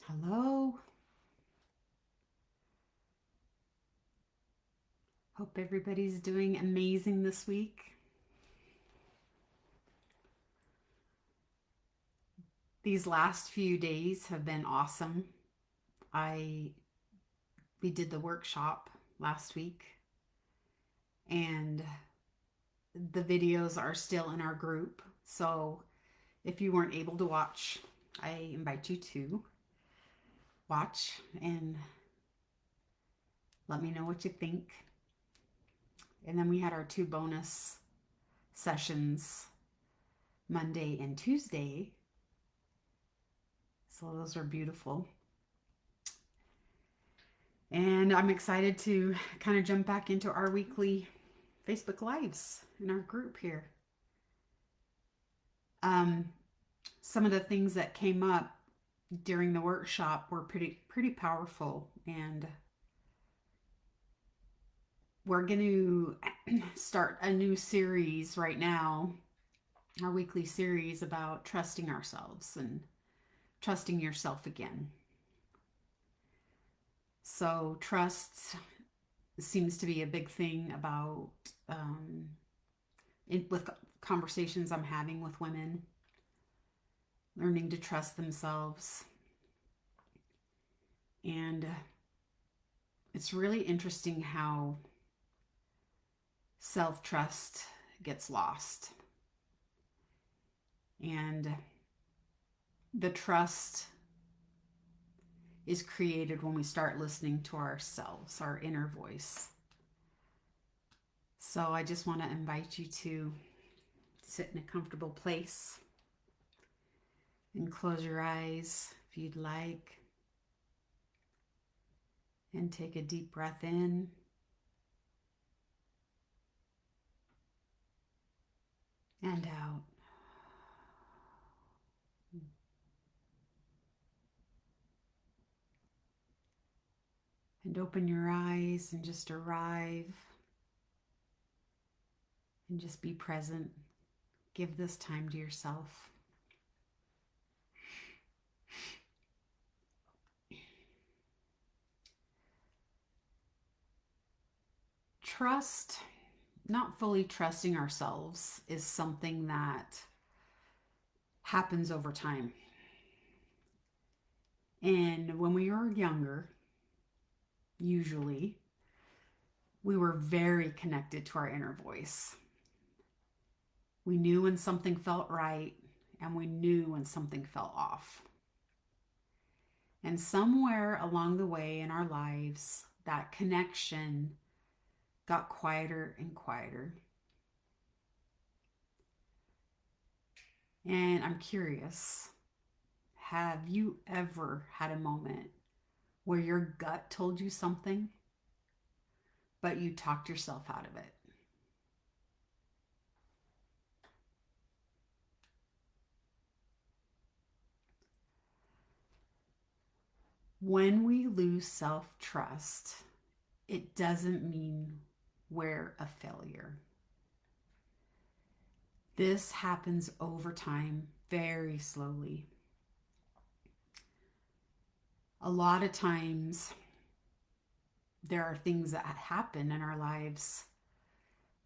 Hello. Hope everybody's doing amazing this week. These last few days have been awesome. I we did the workshop last week and the videos are still in our group. So if you weren't able to watch, I invite you to watch and let me know what you think. And then we had our two bonus sessions Monday and Tuesday. So those are beautiful. And I'm excited to kind of jump back into our weekly Facebook Lives in our group here. Um, some of the things that came up during the workshop were pretty powerful, and we're going to start a new series right now, our weekly series about trusting ourselves and trusting yourself again. So trust seems to be a big thing about with conversations I'm having with women, learning to trust themselves. And it's really interesting how self trust gets lost. And the trust is created when we start listening to ourselves, our inner voice. So I just want to invite you to sit in a comfortable place and close your eyes if you'd like. And take a deep breath in. And out. And open your eyes and just arrive. And just be present. Give this time to yourself. Trust, not fully trusting ourselves, is something that happens over time. And when we were younger, usually, we were very connected to our inner voice. We knew when something felt right, and we knew when something felt off. And somewhere along the way in our lives, that connection got quieter and quieter. And I'm curious, have you ever had a moment where your gut told you something, but you talked yourself out of it? When we lose self trust, it doesn't mean we're a failure. This happens over time, very slowly. A lot of times, there are things that happen in our lives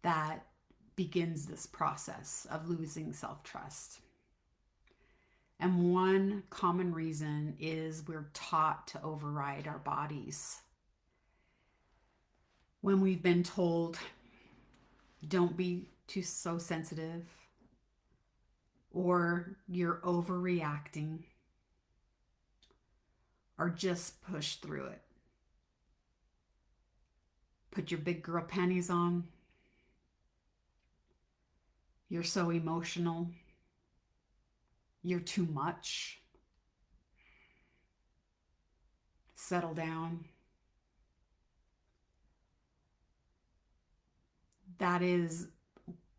that begins this process of losing self-trust. And one common reason is we're taught to override our bodies. When we've been told, don't be too so sensitive, or you're overreacting, or just push through it. Put your big girl panties on. You're so emotional. You're too much. Settle down. That is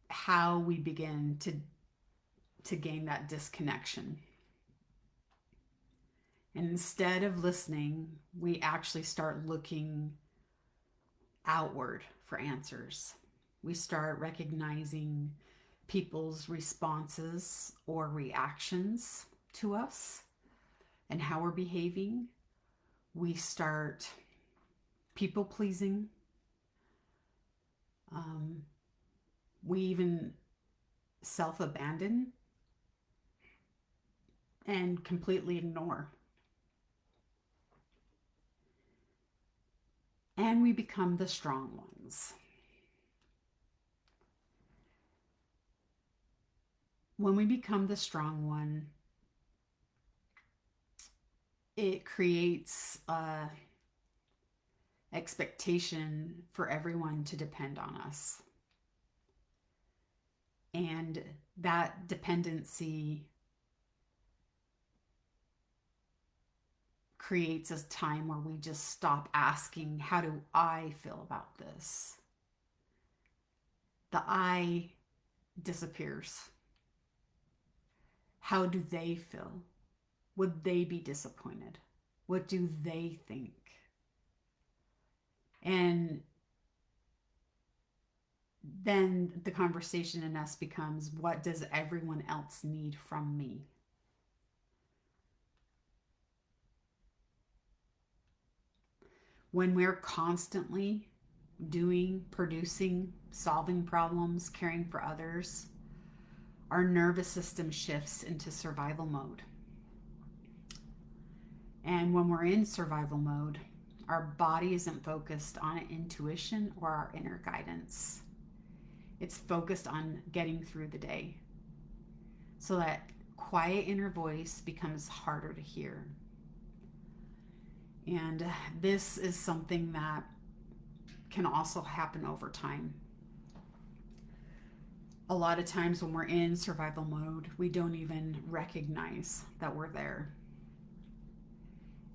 how we begin to gain that disconnection. And instead of listening, we actually start looking outward for answers. We start recognizing people's responses or reactions to us and how we're behaving, we start people pleasing. We even self abandon and completely ignore. And we become the strong ones. When we become the strong one, it creates a expectation for everyone to depend on us. And that dependency creates a time where we just stop asking, how do I feel about this? The I disappears. How do they feel? Would they be disappointed? What do they think? And then the conversation in us becomes, what does everyone else need from me? When we're constantly doing, producing, solving problems, caring for others, our nervous system shifts into survival mode. And when we're in survival mode, our body isn't focused on intuition or our inner guidance. It's focused on getting through the day. So that quiet inner voice becomes harder to hear. And this is something that can also happen over time. A lot of times when we're in survival mode, we don't even recognize that we're there.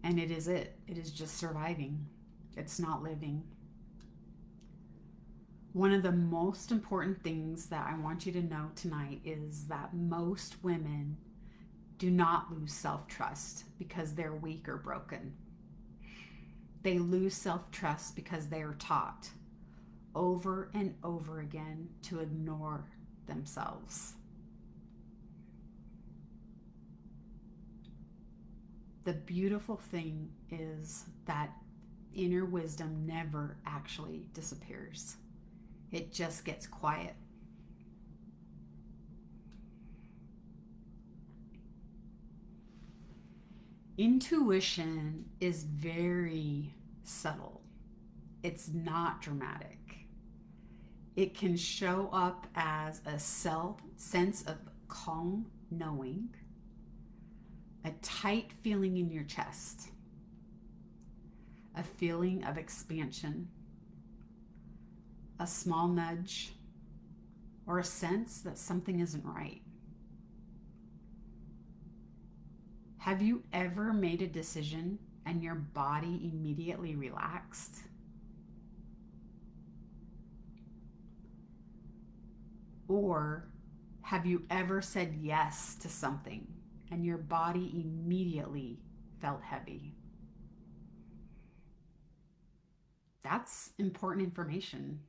And it is just surviving. It's not living. One of the most important things that I want you to know tonight is that most women do not lose self-trust because they're weak or broken. They lose self-trust because they are taught over and over again to ignore themselves. The beautiful thing is that inner wisdom never actually disappears. It just gets quiet. Intuition is very subtle. It's not dramatic. It can show up as a sense of calm knowing, a tight feeling in your chest, a feeling of expansion, a small nudge, or a sense that something isn't right. Have you ever made a decision and your body immediately relaxed? Or have you ever said yes to something and your body immediately felt heavy? That's important information.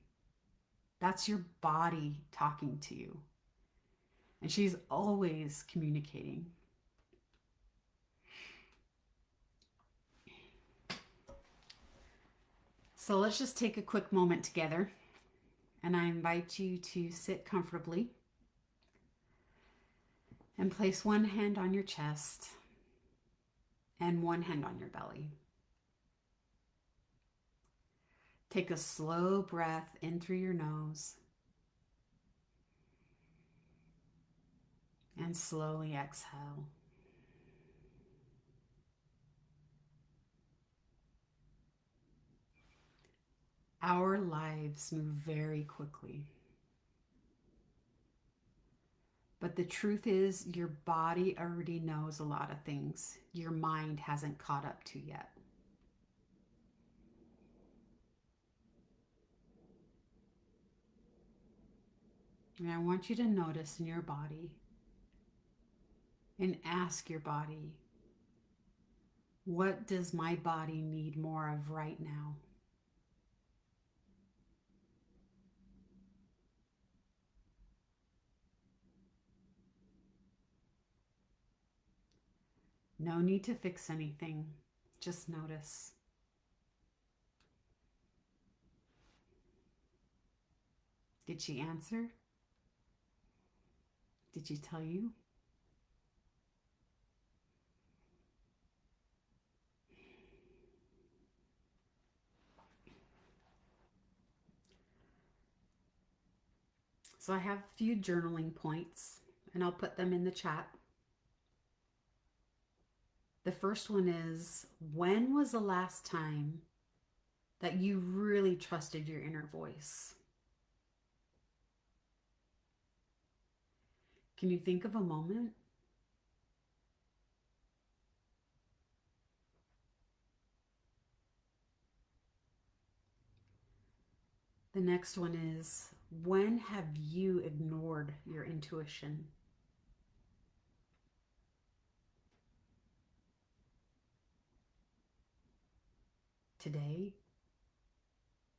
That's your body talking to you. And she's always communicating. So let's just take a quick moment together. And I invite you to sit comfortably and place one hand on your chest and one hand on your belly. Take a slow breath in through your nose and slowly exhale. Our lives move very quickly. But the truth is, your body already knows a lot of things your mind hasn't caught up to yet. And I want you to notice in your body and ask your body, what does my body need more of right now? No need to fix anything. Just notice. Did she answer? Did she tell you? So I have a few journaling points and I'll put them in the chat. The first one is, when was the last time that you really trusted your inner voice? Can you think of a moment? The next one is, when have you ignored your intuition? Today?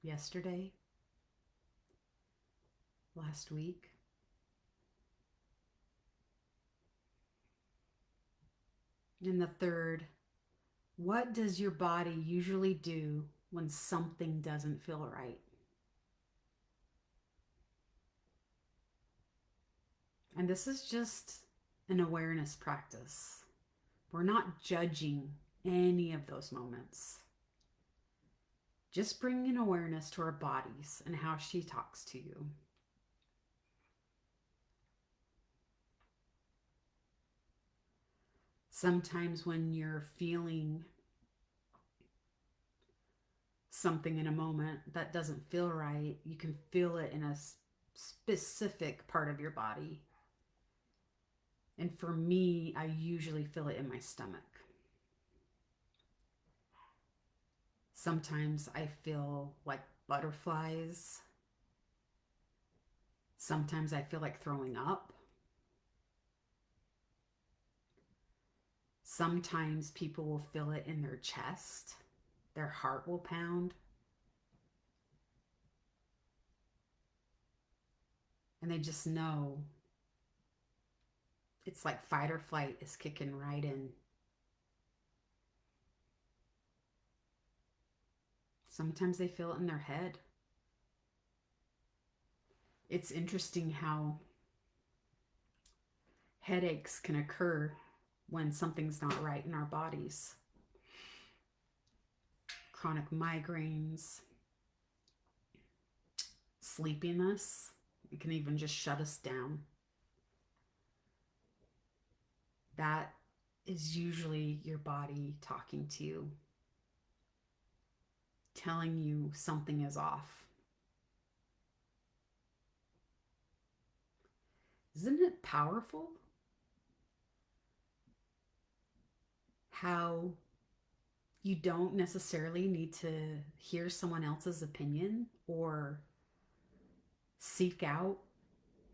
Yesterday? Last week? And the third, what does your body usually do when something doesn't feel right? And this is just an awareness practice. We're not judging any of those moments. Just bringing awareness to our bodies and how she talks to you. Sometimes when you're feeling something in a moment that doesn't feel right, you can feel it in a specific part of your body. And for me, I usually feel it in my stomach. Sometimes I feel like butterflies. Sometimes I feel like throwing up. Sometimes people will feel it in their chest. Their heart will pound. And they just know it's like fight or flight is kicking right in. Sometimes they feel it in their head. It's interesting how headaches can occur when something's not right in our bodies. Chronic migraines, sleepiness, it can even just shut us down. That is usually your body talking to you, telling you something is off. Isn't it powerful how you don't necessarily need to hear someone else's opinion or seek out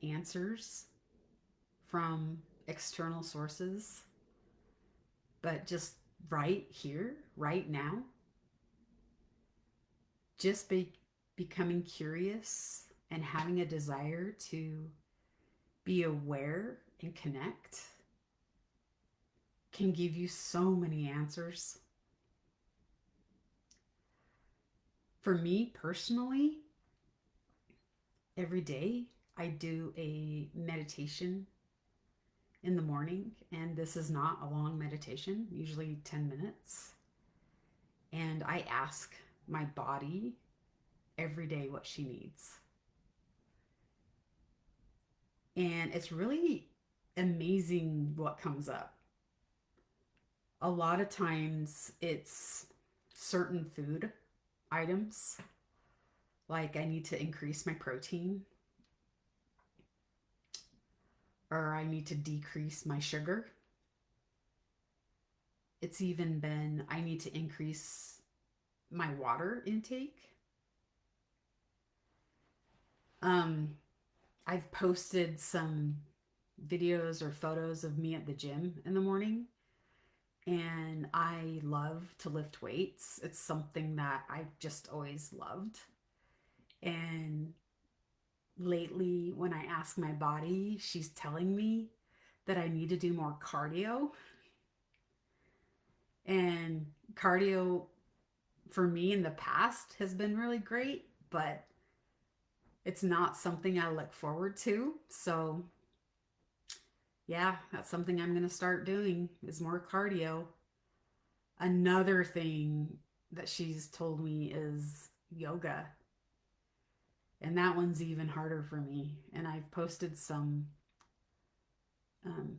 answers from external sources, but just right here, right now, just becoming curious and having a desire to be aware and connect can give you so many answers. For me personally, every day I do a meditation in the morning, and this is not a long meditation, usually 10 minutes. And I ask my body every day what she needs. And it's really amazing what comes up. A lot of times it's certain food items, like I need to increase my protein, or I need to decrease my sugar. It's even been, I need to increase my water intake. I've posted some videos or photos of me at the gym in the morning, and I love to lift weights. It's something that I've just always loved. And lately, when I ask my body, she's telling me that I need to do more cardio. And cardio for me in the past has been really great, but it's not something I look forward to. So, yeah, that's something I'm going to start doing is more cardio. Another thing that she's told me is yoga. And that one's even harder for me. And I've posted some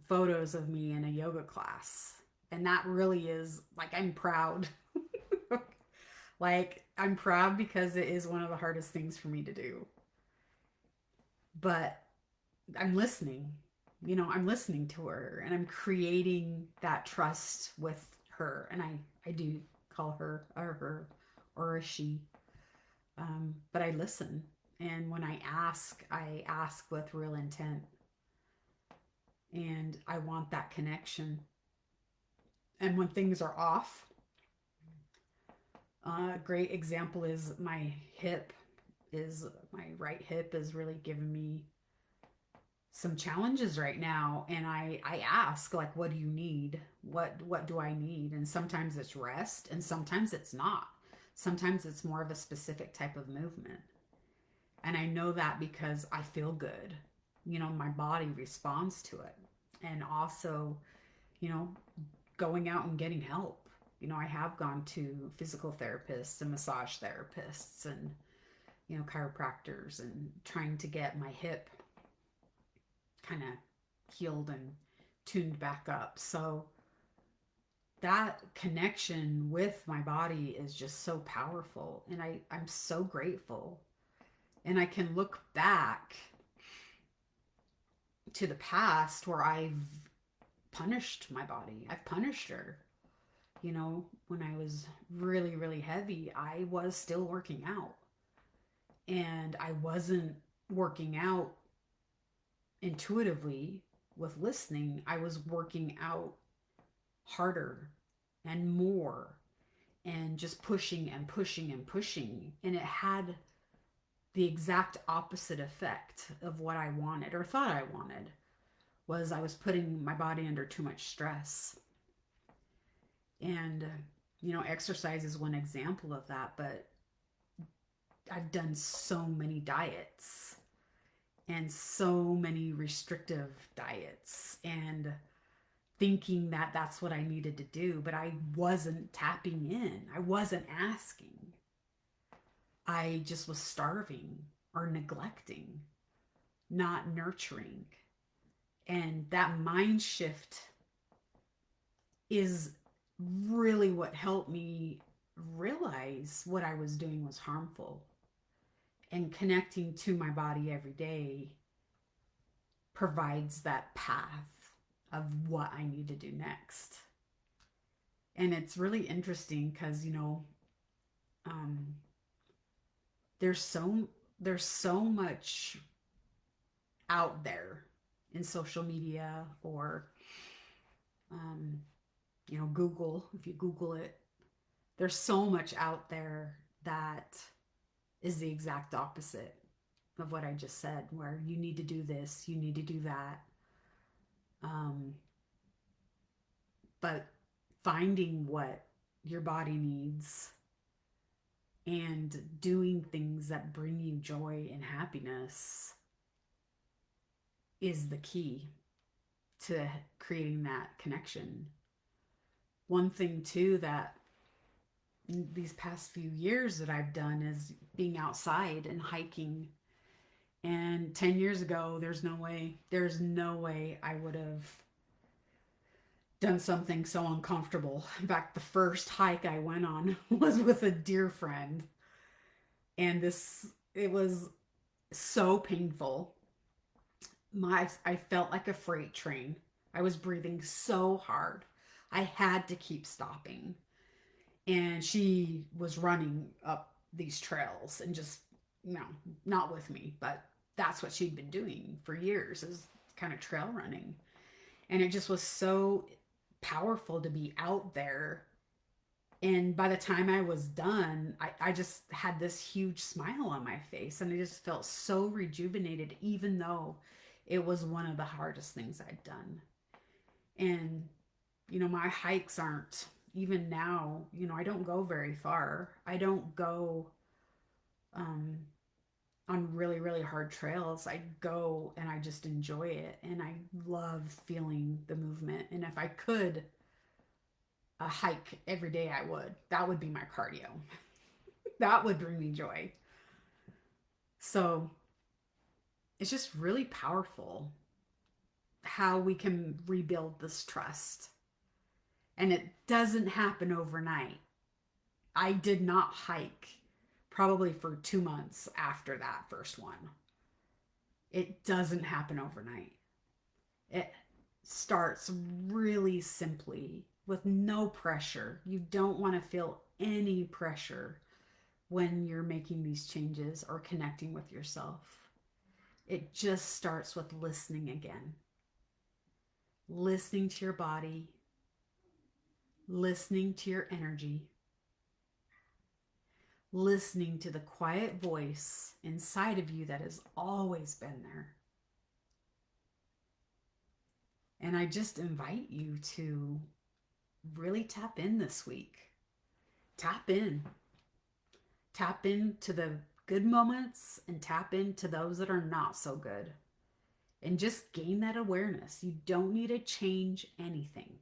photos of me in a yoga class. And that really is like, I'm proud. Like, I'm proud because it is one of the hardest things for me to do. But I'm listening. I'm listening to her and I'm creating that trust with her. And I do call her or a she. But I listen. And when I ask with real intent. And I want that connection. And when things are off, a great example is my right hip is really giving me some challenges right now. And I ask, like, what do you need? What do I need? And sometimes it's rest and sometimes it's not. Sometimes it's more of a specific type of movement. And I know that because I feel good. My body responds to it. And also, you know, going out and getting help. I have gone to physical therapists and massage therapists and, chiropractors and trying to get my hip kind of healed and tuned back up. So that connection with my body is just so powerful. And I'm so grateful. And I can look back to the past where I've punished my body. I've punished her. When I was really, really heavy, I was still working out. And I wasn't working out intuitively with listening. I was working out harder and more and just pushing and pushing and pushing. And it had the exact opposite effect of what I wanted or thought I wanted. Was I was putting my body under too much stress. And, exercise is one example of that, but I've done so many diets and so many restrictive diets and thinking that that's what I needed to do, but I wasn't tapping in. I wasn't asking. I just was starving or neglecting, not nurturing. And that mind shift is really what helped me realize what I was doing was harmful. And connecting to my body every day provides that path of what I need to do next. And it's really interesting because, there's so much out there in social media or Google. If you Google it, there's so much out there that is the exact opposite of what I just said, where you need to do this, you need to do that. But finding what your body needs and doing things that bring you joy and happiness is the key to creating that connection. One thing too that these past few years that I've done is being outside and hiking. And 10 years ago, there's no way I would have done something so uncomfortable. In fact, the first hike I went on was with a dear friend. And it was so painful. I felt like a freight train. I was breathing so hard. I had to keep stopping. And she was running up these trails and just, not with me, but that's what she'd been doing for years, is kind of trail running. And it just was so powerful to be out there. And by the time I was done, I just had this huge smile on my face and I just felt so rejuvenated, even though it was one of the hardest things I'd done. And, my hikes aren't, even now, I don't go very far. I don't go um, on really, really hard trails. I go and I just enjoy it. And I love feeling the movement. And if I could hike every day, I would. That would be my cardio. That would bring me joy. So it's just really powerful how we can rebuild this trust. And it doesn't happen overnight. I did not hike probably for 2 months after that first one. It doesn't happen overnight. It starts really simply with no pressure. You don't want to feel any pressure when you're making these changes or connecting with yourself. It just starts with listening again. Listening to your body, listening to your energy, listening to the quiet voice inside of you that has always been there. And I just invite you to really tap in this week. Tap in. Tap into the good moments and tap into those that are not so good. And just gain that awareness. You don't need to change anything.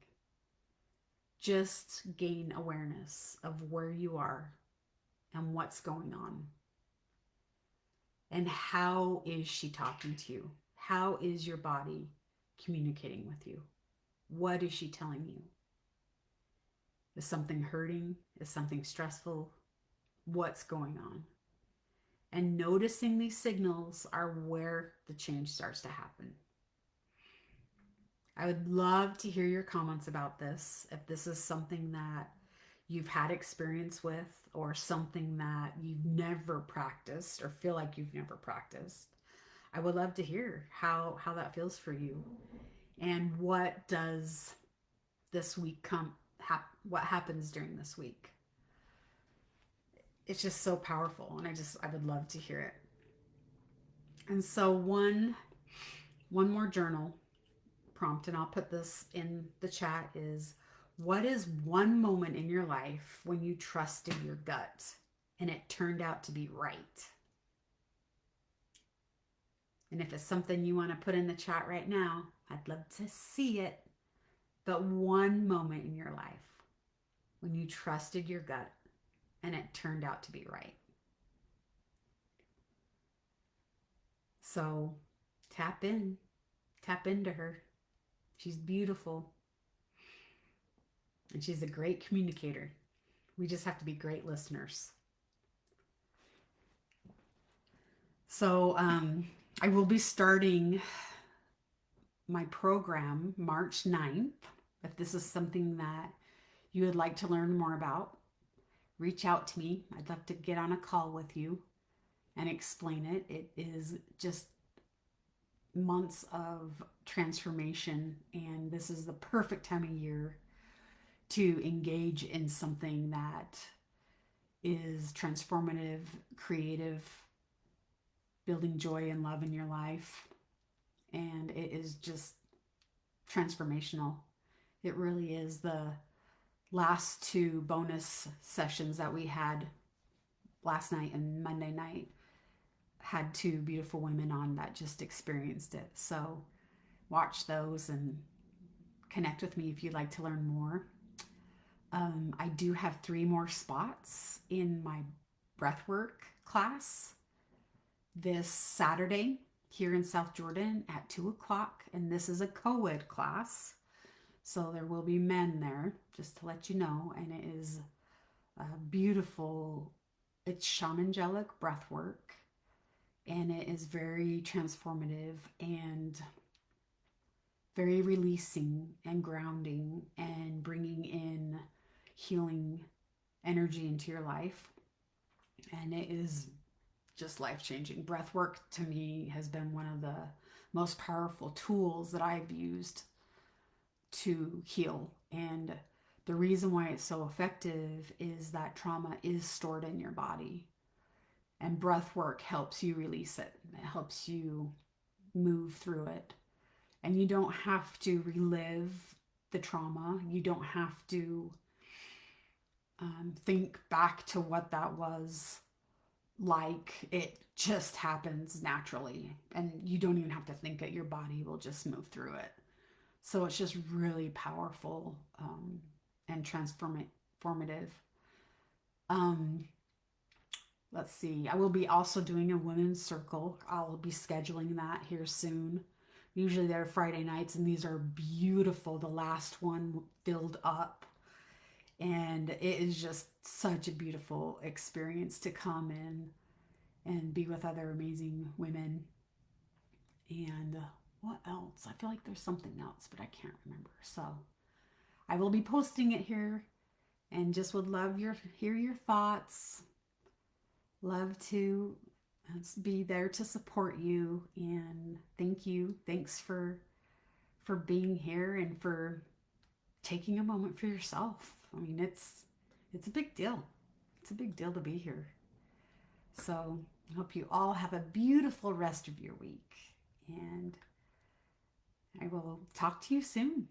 Just gain awareness of where you are and what's going on. And how is she talking to you? How is your body communicating with you? What is she telling you? Is something hurting? Is something stressful? What's going on? And noticing these signals are where the change starts to happen. I would love to hear your comments about this. If this is something that you've had experience with or something that you've never practiced or feel like you've never practiced, I would love to hear how that feels for you. And what does this week what happens during this week? It's just so powerful, and I would love to hear it. And so one more journal prompt, and I'll put this in the chat, is what is one moment in your life when you trusted your gut and it turned out to be right? And if it's something you want to put in the chat right now, I'd love to see it. But one moment in your life when you trusted your gut and it turned out to be right. So tap into her. She's beautiful. And she's a great communicator. We just have to be great listeners. So I will be starting my program March 9th. If this is something that you would like to learn more about, reach out to me. I'd love to get on a call with you and explain it. It is just months of transformation, and this is the perfect time of year to engage in something that is transformative, creative, building joy and love in your life. And it is just transformational. It really is. The last two bonus sessions that we had last night and Monday night had two beautiful women on that just experienced it. So watch those and connect with me if you'd like to learn more. I do have 3 more spots in my breathwork class this Saturday here in South Jordan at 2:00. And this is a co-ed class. So there will be men there, just to let you know. And it is beautiful. It's shamanic breath work. And it is very transformative and very releasing and grounding and bringing in healing energy into your life. And it is just life-changing. Breath work to me has been one of the most powerful tools that I've used to heal. And the reason why it's so effective is that trauma is stored in your body. And breath work helps you release it. It helps you move through it. And you don't have to relive the trauma. You don't have to think back to what that was like. It just happens naturally, and you don't even have to think it. Your body will just move through it. So it's just really powerful, and transformative. Um, let's see. I will be also doing a women's circle. I'll be scheduling that here soon. Usually they're Friday nights, and these are beautiful. The last one filled up, and it is just such a beautiful experience to come in and be with other amazing women. And what else? I feel like there's something else, but I can't remember. So I will be posting it here, and just would love your hear your thoughts. Love to be there to support you, and thank you. Thanks for being here and for taking a moment for yourself. I mean, it's a big deal. It's a big deal to be here. So I hope you all have a beautiful rest of your week, and I will talk to you soon.